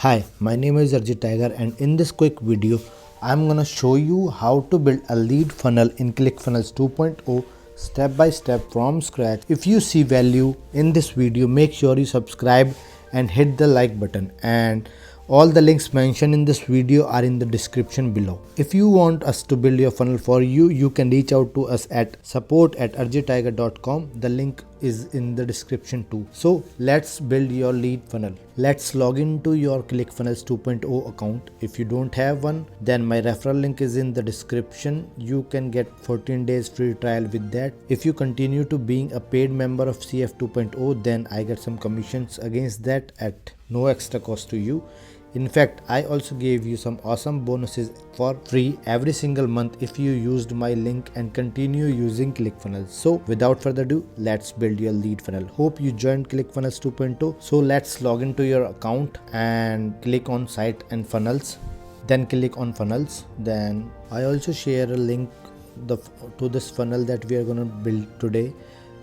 Hi, my name is Arjit Tiger, and in this quick video I'm gonna show you how to build a lead funnel in Clickfunnels 2.0 step by step from scratch. If you see value in this video, make sure you subscribe and hit the like button, and all the links mentioned in this video are in the description below. If you want us to build your funnel for you, you can reach out to us at support@arjitiger.com. The link is in the description too. So let's build your lead funnel. Let's log into your Clickfunnels 2.0 account. If you don't have one, then my referral link is in the description. You can get 14 days free trial with that. If you continue to being a paid member of CF 2.0, then I get some commissions against that at no extra cost to you. In fact, I also gave you some awesome bonuses for free every single month if you used my link and continue using ClickFunnels. So without further ado, let's build your lead funnel. Hope you joined ClickFunnels 2.0. So let's log into your account and click on site and funnels. Then click on funnels. Then I also share a link to this funnel that we are going to build today.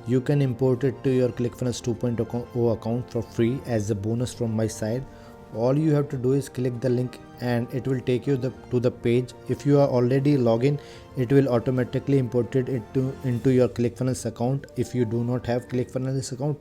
You can import it to your Clickfunnels 2.0 account for free as a bonus from my side. All you have to do is click the link and it will take you to the page. If you are already logged in, it will automatically import it into your Clickfunnels account. If you do not have Clickfunnels account,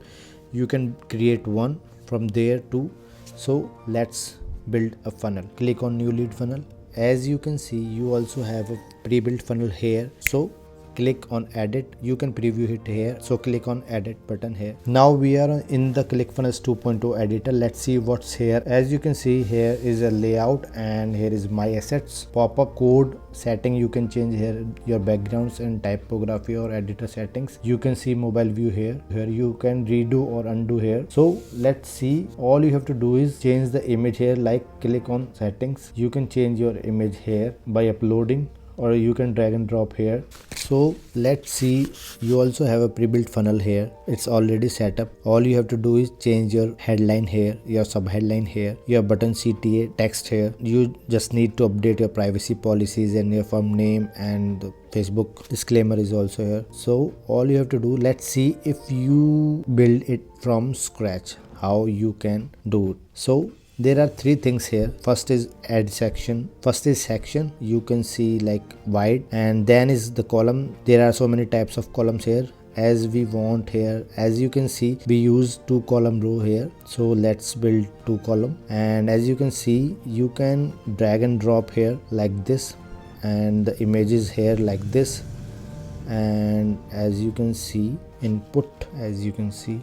you can create one from there too. So let's build a funnel. Click on new lead funnel. As you can see, you also have a pre-built funnel here. So click on edit. You can preview it here, so click on edit button here. Now we are in the Clickfunnels 2.0 editor. Let's see what's here. As you can see, here is a layout and here is my assets, pop-up, code setting. You can change here your backgrounds and typography or editor settings. You can see mobile view here you can redo or undo here. So let's see. All you have to do is change the image here, like click on settings. You can change your image here by uploading, or you can drag and drop here. So let's see. You also have a pre-built funnel here. It's already set up. All you have to do is change your headline here, your sub headline here, your button CTA text here. You just need to update your privacy policies and your firm name, and the Facebook disclaimer is also here. So all you have to do, let's see if you build it from scratch, how you can do it. So there are three things here. First is add section. First is section. You can see like wide, and then is the column. There are so many types of columns here as we want here. As you can see, we use 2 column row here. So let's build 2 column. And as you can see, you can drag and drop here like this, and the images here like this. And as you can see, input, as you can see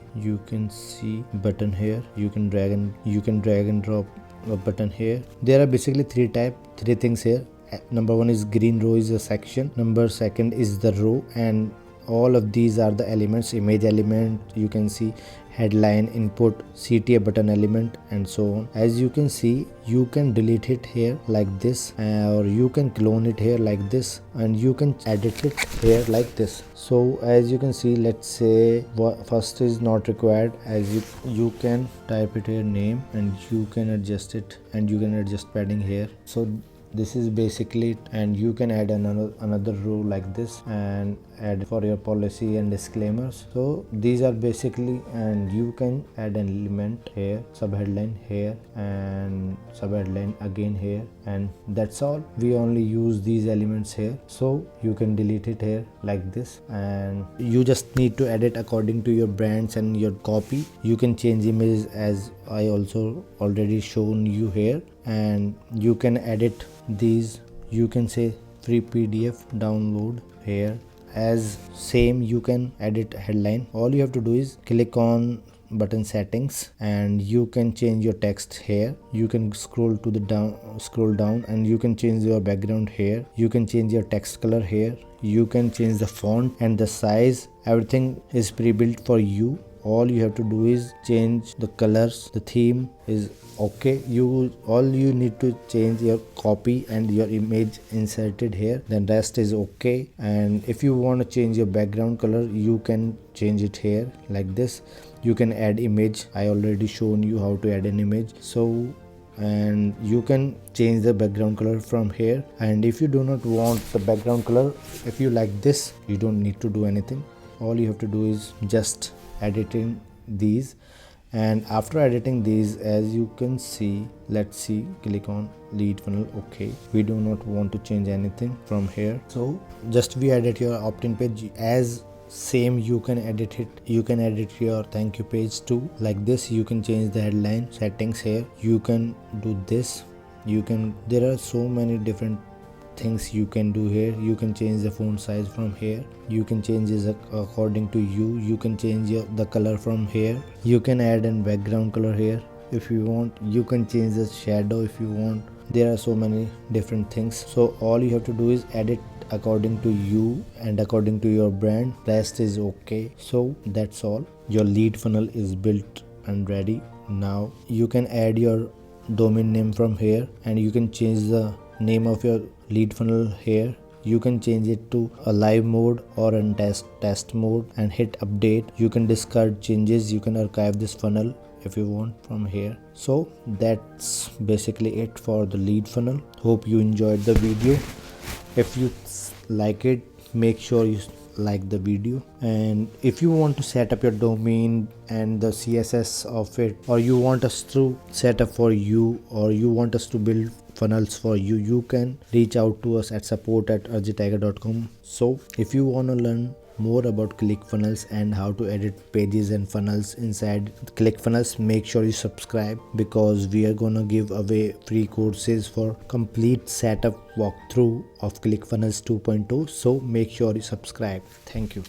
button here. You can drag and drop a button here. There are basically three things here. Number one is green row is a section. Number second is the row, and all of these are the elements. Image element, you can see headline, input, CTA button element, and so on. As you can see, you can delete it here like this, or you can clone it here like this, and you can edit it here like this. So as you can see, let's say first is not required. As you can type it here name, and you can adjust it, and you can adjust padding here. So this is basically it, and you can add another row like this and add for your policy and disclaimers. So these are basically, and you can add an element here, subheadline here, and subheadline again here, and that's all. We only use these elements here. So you can delete it here like this, and you just need to edit according to your brands and your copy. You can change images as I also already shown you here, and you can edit these. You can say free PDF download here. As same, you can edit headline. All you have to do is click on button settings, and you can change your text here. You can scroll down, and you can change your background here. You can change your text color here. You can change the font and the size. Everything is pre-built for you. All you have to do is change the colors. The theme is okay. All you need to change your copy and your image inserted here, then rest is okay. And if you want to change your background color, you can change it here like this. You can add image. I already shown you how to add an image. So, and you can change the background color from here. And if you do not want the background color, if you like this, you don't need to do anything. All you have to do is just editing these, And after editing these, as you can see, let's see, click on lead funnel. Okay, we do not want to change anything from here, so just we edit your opt-in page. As same, you can edit it, you can edit your thank you page too, like this. You can change the headline settings here, you can do this, you can, there are so many different things you can do here. You can change the font size from here, you can change this according to you. You can change the color from here, you can add a background color here if you want, you can change the shadow if you want. There are so many different things, so all you have to do is edit according to you and according to your brand. Rest is okay. So that's all, your lead funnel is built and ready. Now you can add your domain name from here, and you can change the name of your lead funnel here. You can change it to a live mode or a test mode and hit update. You can discard changes, you can archive this funnel if you want from here. So that's basically it for the lead funnel. Hope you enjoyed the video. If you like it, make sure you like the video, and if you want to set up your domain and the CSS of it, or you want us to set up for you, or you want us to build funnels for you, you can reach out to us at support@urgitiger.com. So if you want to learn more about ClickFunnels and how to edit pages and funnels inside ClickFunnels, make sure you subscribe, because we are gonna give away free courses for complete setup walkthrough of ClickFunnels 2.0. So make sure you subscribe. Thank you.